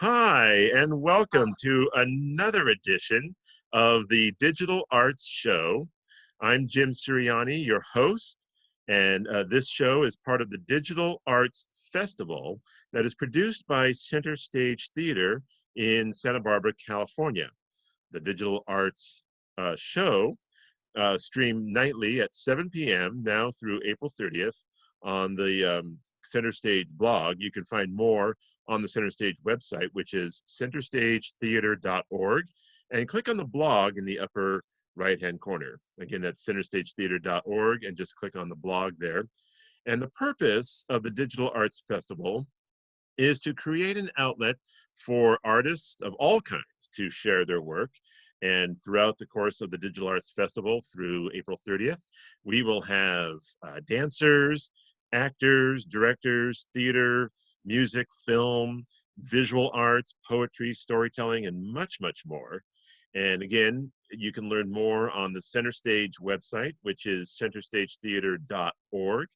Hi, and welcome to another edition of the Digital Arts Show. I'm Jim Sirianni, your host, and this show is part of the Digital Arts Festival that is produced by Center Stage Theater in Santa Barbara, California. The Digital Arts Show streamed nightly at 7 p.m. now through April 30th on the Center Stage blog. You can find more on the Center Stage website, which is centerstagetheater.org, and click on the blog in the upper right-hand corner. Again, that's centerstagetheater.org, and just click on the blog there. And the purpose of the Digital Arts Festival is to create an outlet for artists of all kinds to share their work. And throughout the course of the Digital Arts Festival through April 30th, we will have dancers, actors, directors, theater, music, film, visual arts, poetry, storytelling, and much, much more. And again, you can learn more on the Center Stage website, which is centerstagetheater.org.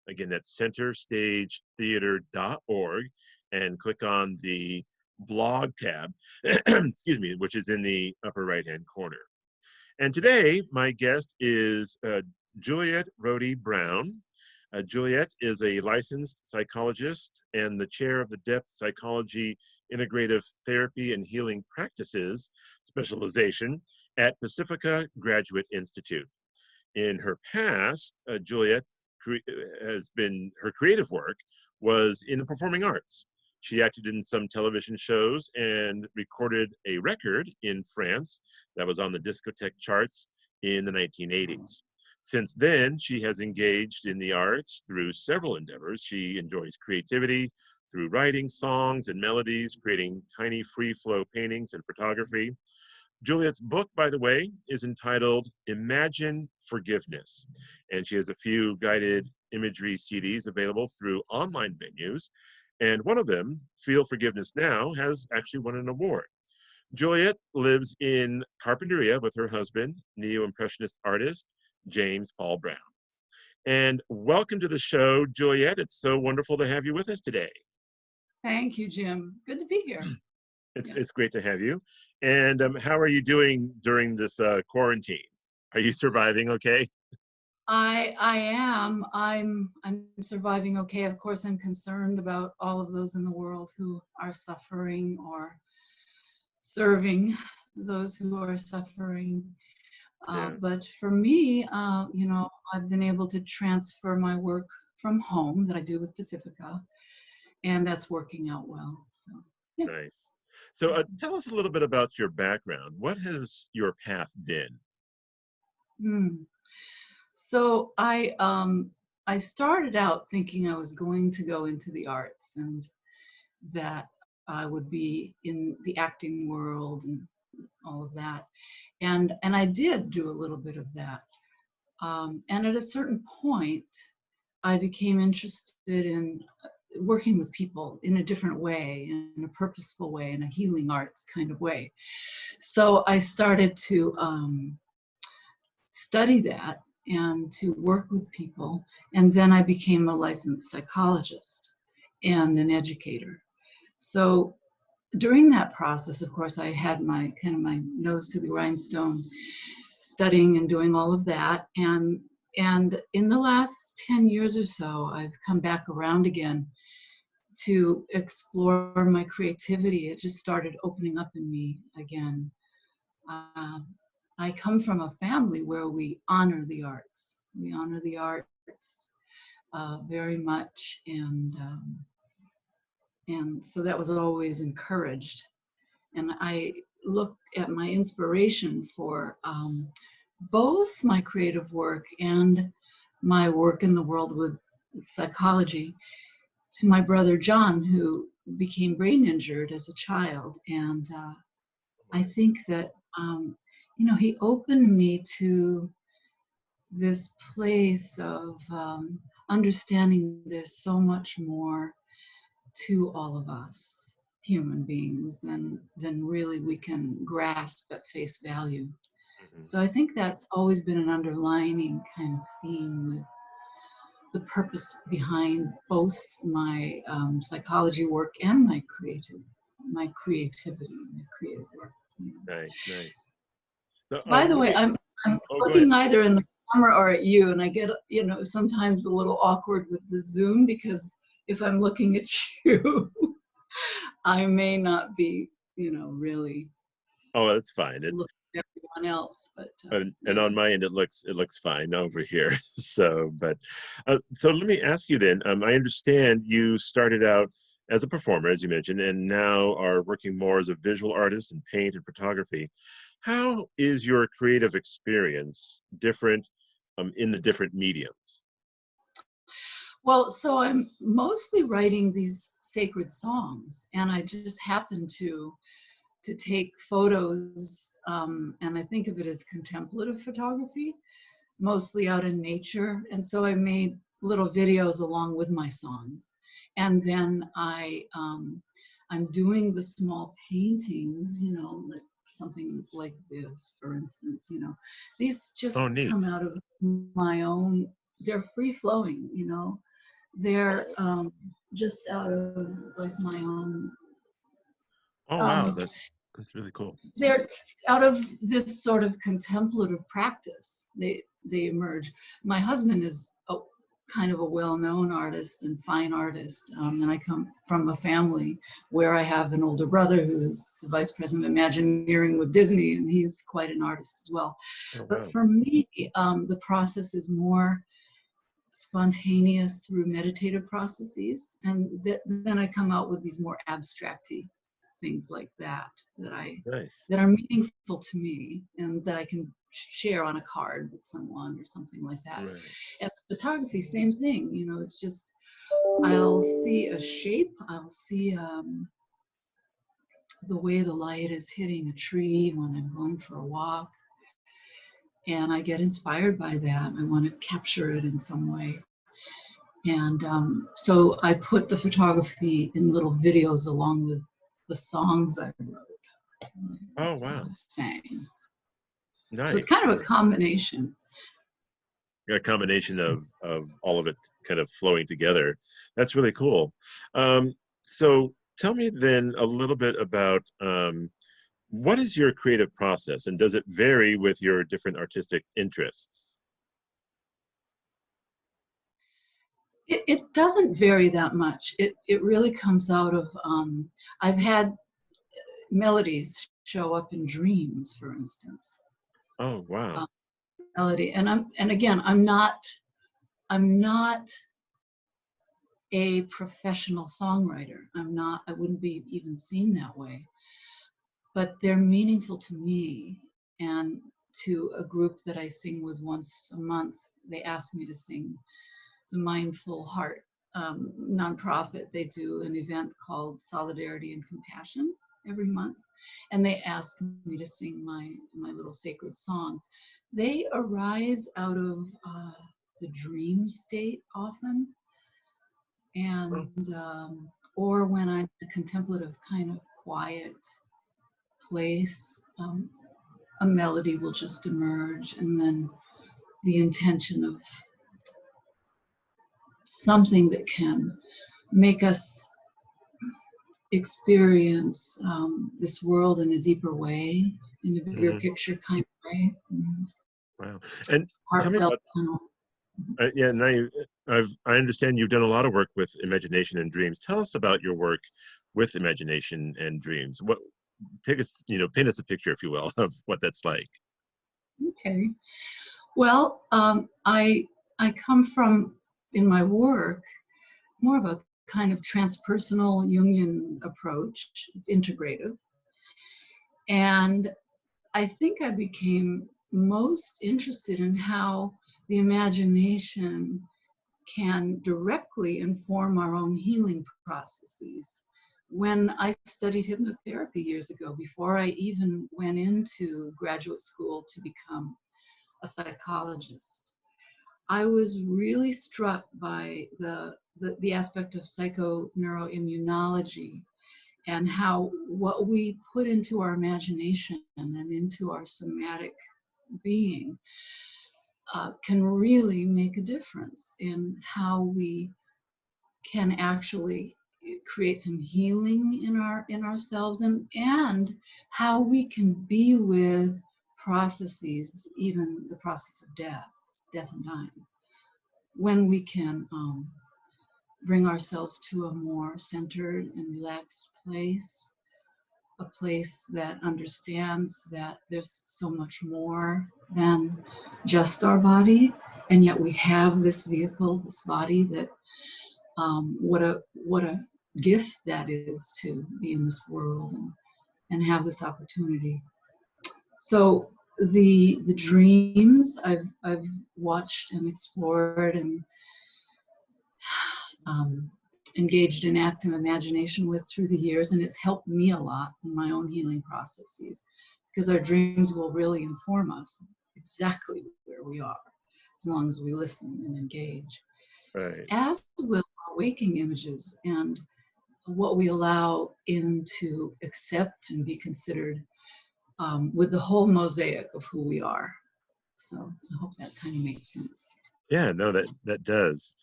Again, that's centerstagetheater.org, and click on the blog tab, excuse me, which is in the upper right-hand corner. And today, my guest is Juliet Rohde-Brown. Juliet is a licensed psychologist and the chair of the Depth Psychology Integrative Therapy and Healing Practices specialization at Pacifica Graduate Institute. In her past, Juliet her creative work was in the performing arts. She acted in some television shows and recorded a record in France that was on the discotheque charts in the 1980s. Since then, she has engaged in the arts through several endeavors. She enjoys creativity through writing songs and melodies, creating tiny free flow paintings and photography. Juliet's book, by the way, is entitled Imagine Forgiveness, and she has a few guided imagery CDs available through online venues, and one of them, Feel Forgiveness Now, has actually won an award. Juliet lives in Carpinteria with her husband, neo-impressionist artist James Paul Brown. And welcome to the show, Juliet. It's so wonderful to have you with us today. Thank you, Jim. Good to be here. It's great to have you. And how are you doing during this quarantine? Are you surviving okay? I am. I'm surviving okay. Of course, I'm concerned about all of those in the world who are suffering or serving those who are suffering. But for me, I've been able to transfer my work from home that I do with Pacifica, and that's working out well. So, yeah. Nice. So tell us a little bit about your background. What has your path been? So I started out thinking I was going to go into the arts and that I would be in the acting world and all of that. And I did do a little bit of that. And at a certain point, I became interested in working with people in a different way, in a purposeful way, in a healing arts kind of way. So I started to study that and to work with people. And then I became a licensed psychologist and an educator. So during that process, of course, I had my nose to the grindstone, studying and doing all of that. And in the last 10 years or so, I've come back around again to explore my creativity. It just started opening up in me again. I come from a family where we honor the arts. We honor the arts very much, and so that was always encouraged. And I look at my inspiration for both my creative work and my work in the world with psychology to my brother John, who became brain injured as a child. And I think that he opened me to this place of understanding there's so much more to all of us human beings than really we can grasp at face value. Mm-hmm. So I think that's always been an underlining kind of theme with the purpose behind both my psychology work and my creative my creativity, my creative work. You know. Nice, nice. So, By the let way, me, I'm oh, go ahead. looking either in the camera or at you, and I get, you know, sometimes a little awkward with the Zoom, because if I'm looking at you, I may not be, you know, really Oh, that's fine. looking at everyone else. But And on my end, it looks fine over here. So, but so let me ask you then. I understand you started out as a performer, as you mentioned, and now are working more as a visual artist in paint and photography. How is your creative experience different in the different mediums? well, so I'm mostly writing these sacred songs, and I just happen to take photos, and I think of it as contemplative photography, mostly out in nature. And so I made little videos along with my songs. And then I'm doing the small paintings, you know, like something like this, for instance, you know, these Oh, just neat. come out of my own, they're free flowing, you know, they're just out of like my own, Oh, wow. um, That's really cool. they're out of this sort of contemplative practice. They emerge. My husband is kind of a well-known artist and fine artist, and I come from a family where I have an older brother who's vice president of Imagineering with Disney, and he's quite an artist as well. Oh, But wow. for me, the process is more spontaneous through meditative processes, and then I come out with these more abstracty things like Nice. that are meaningful to me and that I can share on a card with someone or something like that. Right. And photography, same thing. You know, it's just I'll see a shape, I'll see the way the light is hitting a tree when I'm going for a walk, and I get inspired by that. I want to capture it in some way. And so I put the photography in little videos along with the songs I wrote, Oh, wow. sang. So it's Nice. kind of a combination. A combination of all of it kind of flowing together. That's really cool. So tell me then a little bit about what is your creative process, and does it vary with your different artistic interests? It doesn't vary that much. It really comes out of, I've had melodies show up in dreams, for instance. Oh, wow. Um, Melody, and again, I'm not a professional songwriter. I wouldn't be even seen that way. But they're meaningful to me and to a group that I sing with once a month. They ask me to sing the Mindful Heart nonprofit. They do an event called Solidarity and Compassion every month, and they ask me to sing my little sacred songs. They arise out of the dream state often, Oh, and or when I'm in a contemplative kind of quiet place, a melody will just emerge, and then the intention of something that can make us experience this world in a deeper way, in a bigger mhm. picture kind of way, Wow. And tell me heartfelt about, kind of. yeah, now I understand you've done a lot of work with imagination and dreams. Tell us about your work with imagination and dreams. What, take us, paint us a picture, if you will, of what that's like. Okay. Well, I come from, in my work, more of a kind of transpersonal Jungian approach. It's integrative. And I think I became most interested in how the imagination can directly inform our own healing processes. When I studied hypnotherapy years ago, before I even went into graduate school to become a psychologist, I was really struck by the aspect of psychoneuroimmunology and how what we put into our imagination and into our somatic being can really make a difference in how we can actually create some healing in ourselves, and how we can be with processes, even the process of death and dying, when we can bring ourselves to a more centered and relaxed place, a place that understands that there's so much more than just our body, and yet we have this vehicle, this body, that what a gift that is to be in this world and have this opportunity. So the dreams I've watched and explored and engaged in active imagination with through the years, and it's helped me a lot in my own healing processes, because our dreams will really inform us exactly where we are as long as we listen and engage. Right. As will our waking images and what we allow in to accept and be considered with the whole mosaic of who we are. So I hope that kind of makes sense. Yeah, no, that does.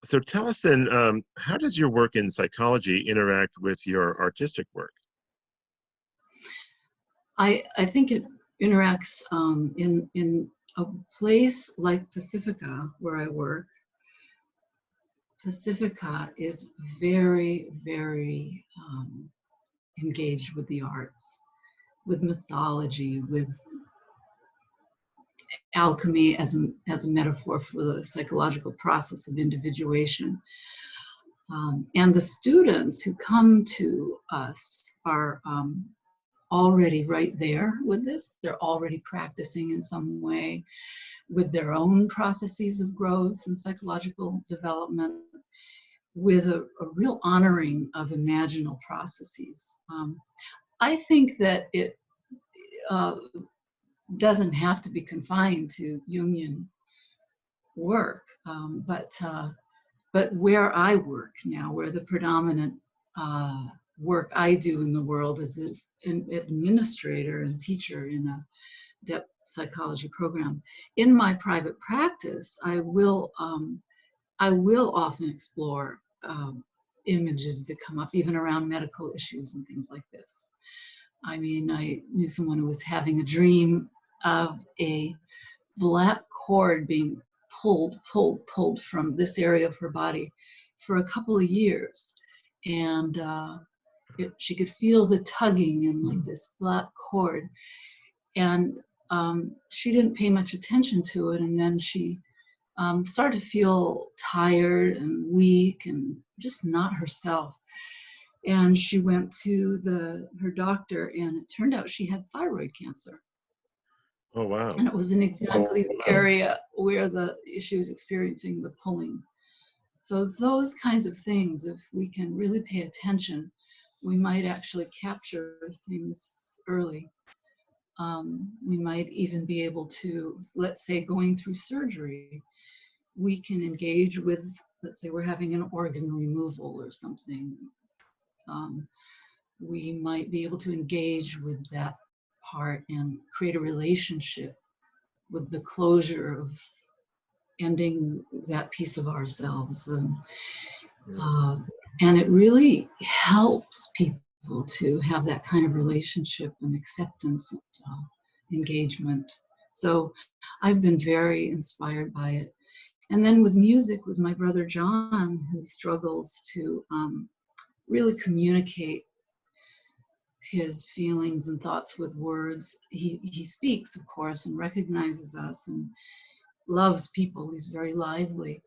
So tell us then, how does your work in psychology interact with your artistic work? I think it interacts in a place like Pacifica, where I work. Pacifica is very, very engaged with the arts, with mythology, with alchemy as a metaphor for the psychological process of individuation. And the students who come to us are already right there with this. They're already practicing in some way with their own processes of growth and psychological development, with a real honoring of imaginal processes. I think that it doesn't have to be confined to Jungian work, but where I work now, where the predominant work I do in the world is an administrator and teacher in a depth psychology program. In my private practice, I will often explore images that come up even around medical issues and things like this. I mean, I knew someone who was having a dream of a black cord being pulled from this area of her body for a couple of years. And she could feel the tugging in like this black cord. And she didn't pay much attention to it. And then she started to feel tired and weak and just not herself. And she went to her doctor, and it turned out she had thyroid cancer. Oh, wow. And it was in exactly the area where she was experiencing the pulling. So those kinds of things, if we can really pay attention, we might actually capture things early. We might even be able to, let's say, going through surgery, we can engage with, let's say we're having an organ removal or something. We might be able to engage with that part and create a relationship with the closure of ending that piece of ourselves. And it really helps people to have that kind of relationship and acceptance and engagement. So I've been very inspired by it. And then with music, with my brother John, who struggles to really communicate his feelings and thoughts with words. He speaks, of course, and recognizes us and loves people. He's very lively.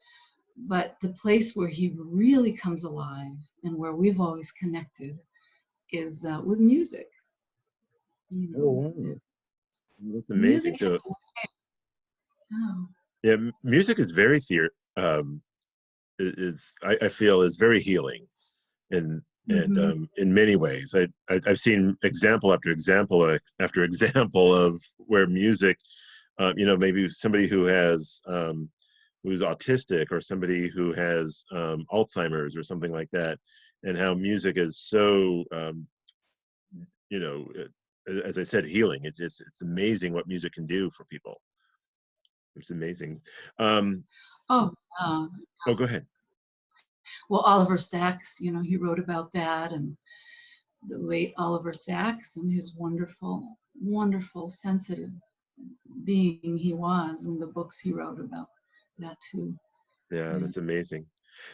But the place where he really comes alive and where we've always connected is with music. You know, Oh, wow. That's amazing. So, yeah, music is very I feel is very healing, and in many ways. I've seen example after example after example of where music, maybe somebody who's autistic, or somebody who has Alzheimer's or something like that, and how music is so, as I said, healing. It's amazing what music can do for people. It's amazing. Oh, go ahead. Well, Oliver Sacks, you know, he wrote about that, and the late Oliver Sacks and his wonderful, wonderful, sensitive being he was, and the books he wrote about that too. Yeah, Yeah. that's amazing.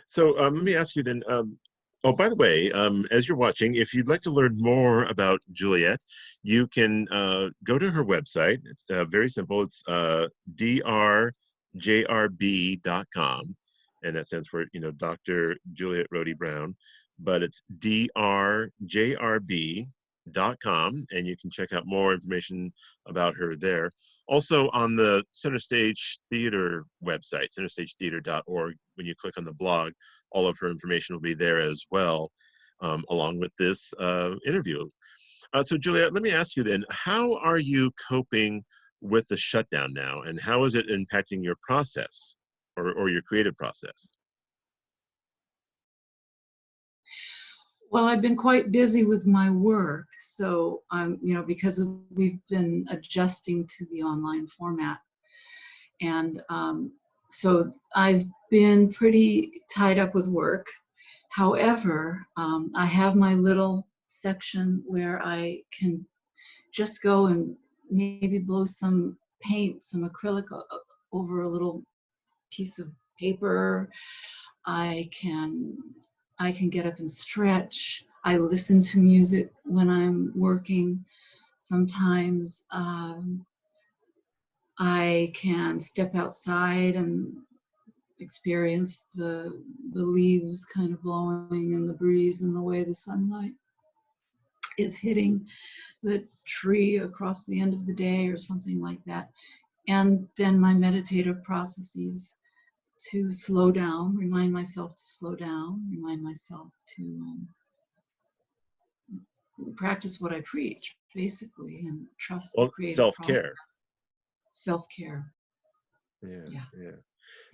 So let me ask you then. Oh, by the way, as you're watching, if you'd like to learn more about Juliet, you can go to her website. It's very simple. It's drjrb.com, and that stands for, you know, Dr. Juliet Rohde-Brown, but it's drjrb.com, and you can check out more information about her there. Also on the Center Stage Theater website, centerstagetheater.org, when you click on the blog, all of her information will be there as well, along with this interview. So Juliet, let me ask you then, how are you coping with the shutdown now, and how is it impacting your process or your creative process? Well, I've been quite busy with my work, so you know, because we've been adjusting to the online format, and so I've been pretty tied up with work. However, I have my little section where I can just go and maybe blow some paint, some acrylic over a little piece of paper. I can I can get up and stretch. I listen to music when I'm working. Sometimes I can step outside and experience the leaves kind of blowing and the breeze and the way the sunlight is hitting the tree across the end of the day or something like that. And then my meditative processes to slow down, remind myself to slow down, remind myself to practice what I preach, basically, and trust the Well, creative process. self-care. Self-care. Yeah, Yeah. yeah,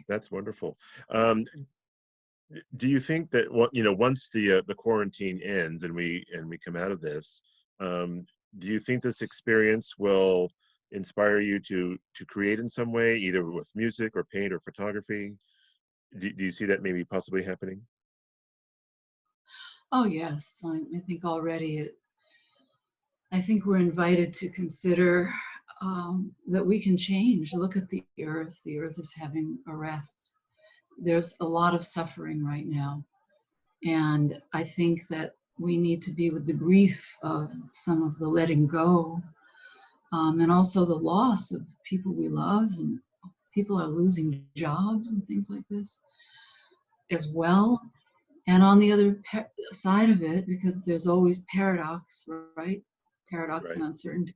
that's wonderful. Um, do you think that what, you know, once the quarantine ends and we come out of this, do you think this experience will inspire you to create in some way, either with music or paint or photography? Do you see that maybe possibly happening? Oh yes, I think already I think we're invited to consider that we can change. Look at the earth. The earth is having a rest. There's a lot of suffering right now. And I think that we need to be with the grief of some of the letting go, and also the loss of people we love, and people are losing jobs and things like this as well. And on the other side of it, because there's always paradox, right? Paradox and Right. uncertainty.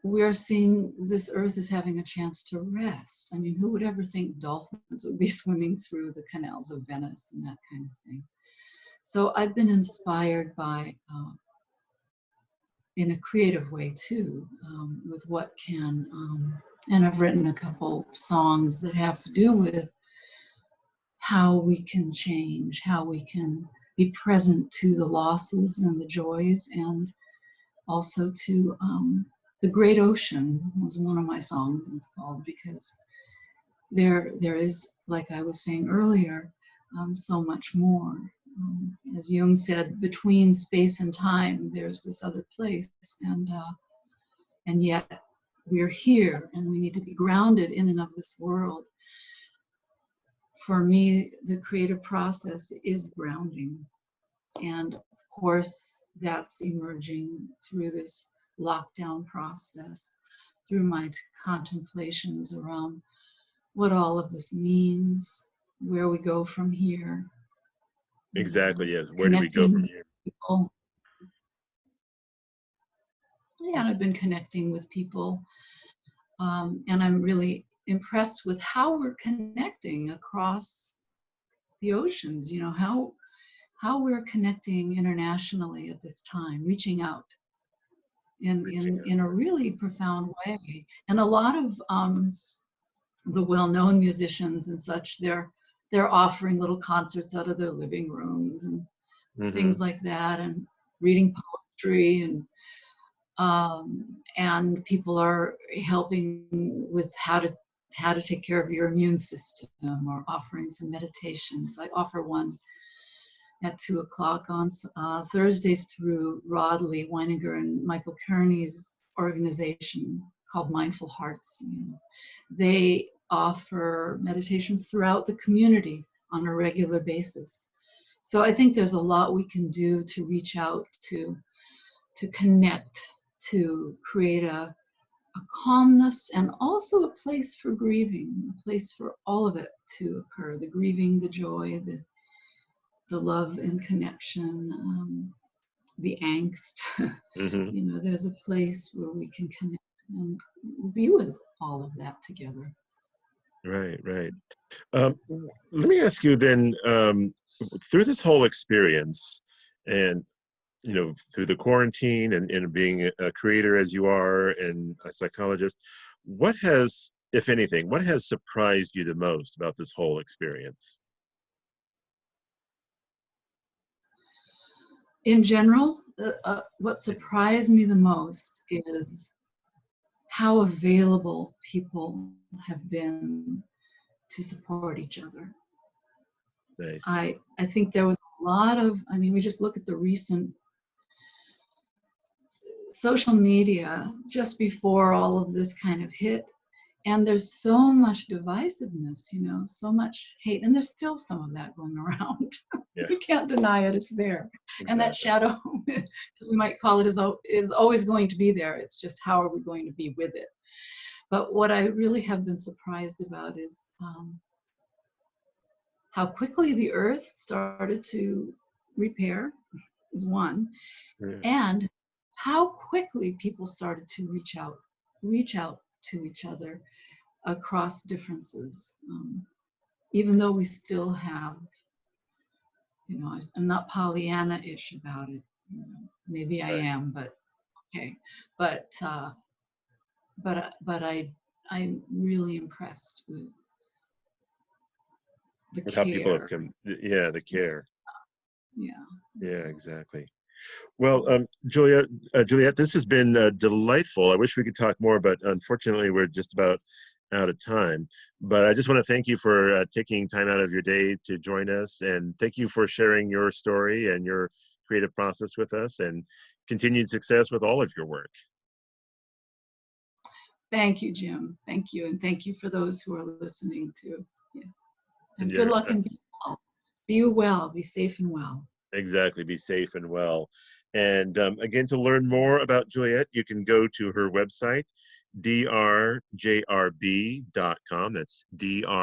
We are seeing this earth is having a chance to rest. I mean, who would ever think dolphins would be swimming through the canals of Venice and that kind of thing? So I've been inspired by, in a creative way too, with what can, and I've written a couple songs that have to do with how we can change, how we can be present to the losses and the joys, and also to the great ocean was one of my songs. It's called, because there is, like I was saying earlier, so much more. As Jung said, between space and time, there's this other place, and yet we're here, and we need to be grounded in and of this world. For me, the creative process is grounding, and of course, that's emerging through this lockdown process, through my contemplations around what all of this means, where we go from here, Exactly. Yes. Where do we go connecting from with here? people. Yeah, and I've been connecting with people, and I'm really impressed with how we're connecting across the oceans. You know, how we're connecting internationally at this time, reaching out Reaching in a really profound way. And a lot of the well-known musicians and such, they're offering little concerts out of their living rooms and out. things like that, and reading poetry, and people are helping with how to how to take care of your immune system, or offering some meditations. I offer one at 2 o'clock on Thursdays through Rodley, Weininger, and Michael Kearney's organization called Mindful Hearts. They offer meditations throughout the community on a regular basis. So I think there's a lot we can do to reach out, to connect, to create a calmness, and also a place for grieving, a place for all of it to occur, the grieving, the joy, the love and connection, the angst. Mm-hmm. There's a place where we can connect and be with all of that together. Right, right. Let me ask you then, through this whole experience, and through the quarantine, and being a creator as you are and a psychologist, what has, if anything, what has surprised you the most about this whole experience? In general, what surprised me the most is how available people have been to support each other. Nice. I think there was a lot of, we just look at the recent social media just before all of this kind of hit, and there's so much divisiveness, so much hate, and there's still some of that going around. Yeah. You can't deny it, it's there. Exactly. And that shadow, as we might call it, is always going to be there. It's just how are we going to be with it. But what I really have been surprised about is how quickly the earth started to repair, is one, Yeah. and how quickly people started to reach out to each other across differences, even though we still have, I'm not Pollyanna-ish about it. Maybe I am, but okay. But I'm really impressed with the With how people have care. come, yeah, the care. Yeah. Yeah, exactly. Well, Juliet, this has been delightful. I wish we could talk more, but unfortunately, we're just about out of time. But I just want to thank you for taking time out of your day to join us, and thank you for sharing your story and your creative process with us, and continued success with all of your work. Thank you, Jim. Thank you, and thank you for those who are listening too. Yeah. And Yeah, good luck, and be well. Be well. Be safe and well. exactly. Be safe and well. And again, to learn more about Juliet, you can go to her website, drjrb.com. That's drjrb.com.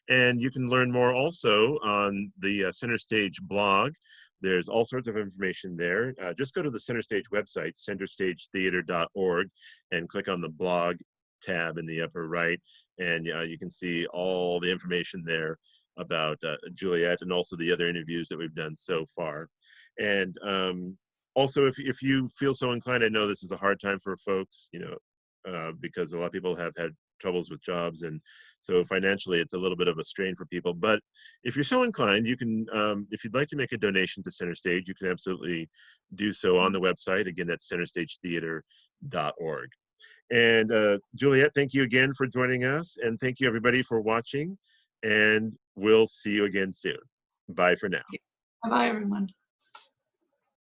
And you can learn more also on the Center Stage blog. There's all sorts of information there. Just go to the Center Stage website, centerstagetheater.org, and click on the blog tab in the upper right. And you can see all the information there about Juliet, and also the other interviews that we've done so far. And also, if you feel so inclined, I know this is a hard time for folks, because a lot of people have had troubles with jobs, and so financially it's a little bit of a strain for people. But if you're so inclined, you can, if you'd like to make a donation to Center Stage, you can absolutely do so on the website. Again, that's centerstagetheater.org. And Juliet, thank you again for joining us, and thank you everybody for watching, and we'll see you again soon. Bye for now. Bye, everyone.